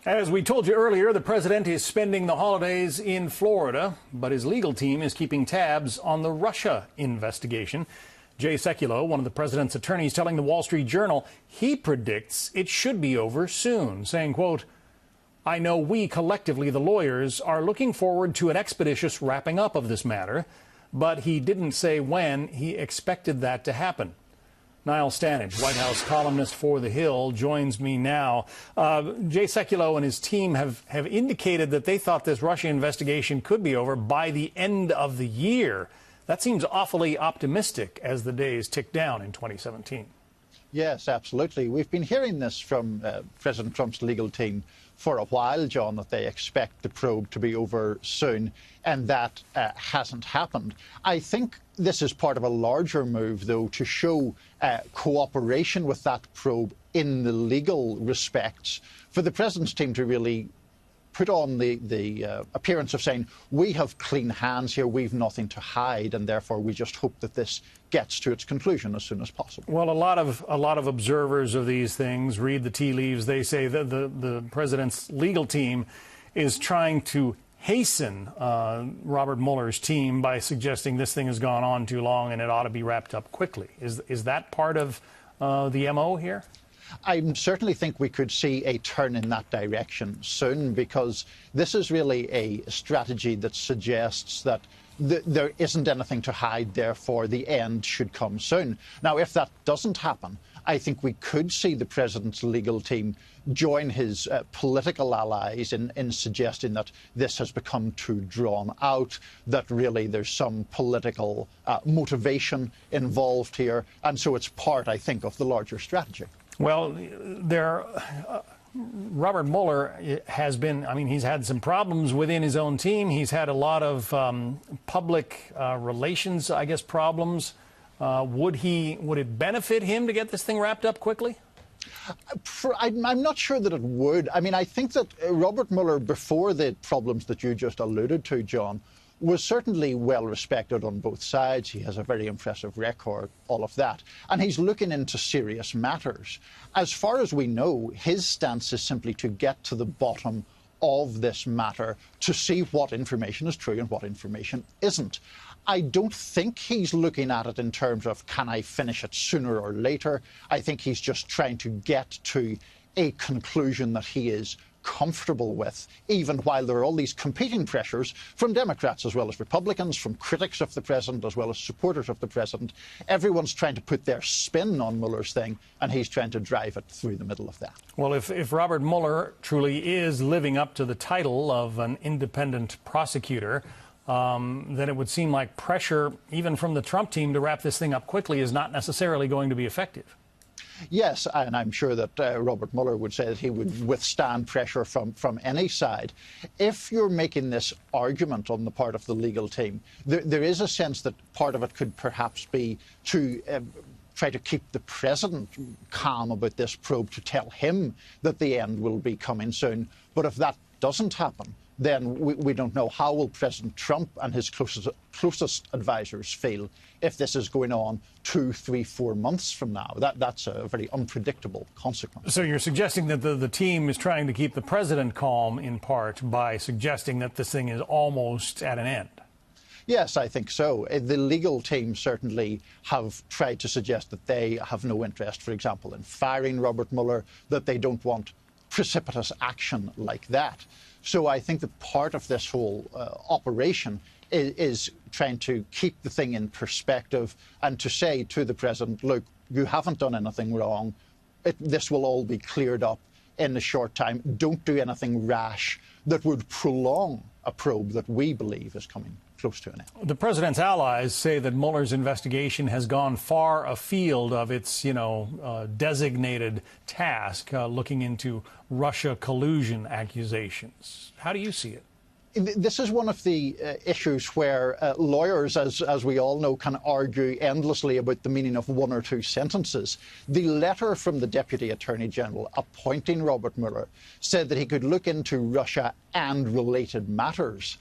As we told you earlier, the president is spending the holidays in Florida, but his legal team is keeping tabs on the Russia investigation. Jay Sekulow, one of the president's attorneys, telling the Wall Street Journal he predicts it should be over soon, saying, quote, "I know we collectively, the lawyers, are looking forward to an expeditious wrapping up of this matter," but he didn't say when he expected that to happen. Niall Stanage, White House columnist for The Hill, joins me now. Jay Sekulow and his team have indicated that they thought this Russia investigation could be over by the end of the year. That seems awfully optimistic as the days tick down in 2017. Yes, absolutely. We've been hearing this from President Trump's legal team for a while, John, that they expect the probe to be over soon, and that hasn't happened. I think this is part of a larger move, though, to show cooperation with that probe in the legal respects, for the president's team to really put on the appearance of saying, we have clean hands here, we've nothing to hide, and therefore we just hope that this gets to its conclusion as soon as possible. Well, a lot of observers of these things read the tea leaves. They say that the president's legal team is trying to hasten Robert Mueller's team by suggesting this thing has gone on too long and it ought to be wrapped up quickly. Is that part of the MO here? I certainly think we could see a turn in that direction soon, because this is really a strategy that suggests that there isn't anything to hide, therefore the end should come soon. Now, if that doesn't happen, I think we could see the president's legal team join his political allies in suggesting that this has become too drawn out, that really there's some political motivation involved here, and so it's part, I think, of the larger strategy. Well, Robert Mueller has been, he's had some problems within his own team. He's had a lot of public relations, I guess, problems. Would it benefit him to get this thing wrapped up quickly? I'm not sure that it would. I think that Robert Mueller, before the problems that you just alluded to, John, was certainly well respected on both sides. He has a very impressive record, all of that. And he's looking into serious matters. As far as we know, his stance is simply to get to the bottom of this matter, to see what information is true and what information isn't. I don't think he's looking at it in terms of, can I finish it sooner or later? I think he's just trying to get to a conclusion that he is comfortable with, even while there are all these competing pressures from Democrats as well as Republicans, from critics of the president as well as supporters of the president. Everyone's trying to put their spin on Mueller's thing, and he's trying to drive it through the middle of that. Well, if Robert Mueller truly is living up to the title of an independent prosecutor, then it would seem like pressure, even from the Trump team, to wrap this thing up quickly is not necessarily going to be effective. Yes, and I'm sure that Robert Mueller would say that he would withstand pressure from any side. If you're making this argument on the part of the legal team, there is a sense that part of it could perhaps be to try to keep the president calm about this probe, to tell him that the end will be coming soon. But if that doesn't happen, then we don't know how will President Trump and his closest advisors feel if this is going on 2, 3, 4 months from now. That's a very unpredictable consequence. So you're suggesting that the team is trying to keep the president calm, in part, by suggesting that this thing is almost at an end? Yes, I think so. The legal team certainly have tried to suggest that they have no interest, for example, in firing Robert Mueller, that they don't want precipitous action like that. So I think that part of this whole operation is trying to keep the thing in perspective and to say to the president, look, you haven't done anything wrong. This will all be cleared up in a short time. Don't do anything rash that would prolong a probe that we believe is coming close to an end. The president's allies say that Mueller's investigation has gone far afield of its, designated task, looking into Russia collusion accusations. How do you see it? This is one of the issues where lawyers, as we all know, can argue endlessly about the meaning of one or two sentences. The letter from the Deputy Attorney General appointing Robert Mueller said that he could look into Russia and related matters.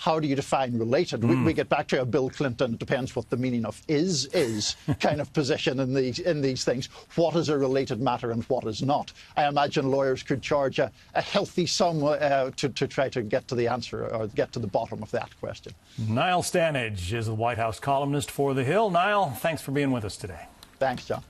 how do you define related? We get back to a Bill Clinton, it depends what the meaning of is kind of position in these things. What is a related matter and what is not? I imagine lawyers could charge a healthy sum to try to get to the answer or get to the bottom of that question. Niall Stanage is the White House columnist for The Hill. Niall, thanks for being with us today. Thanks, John.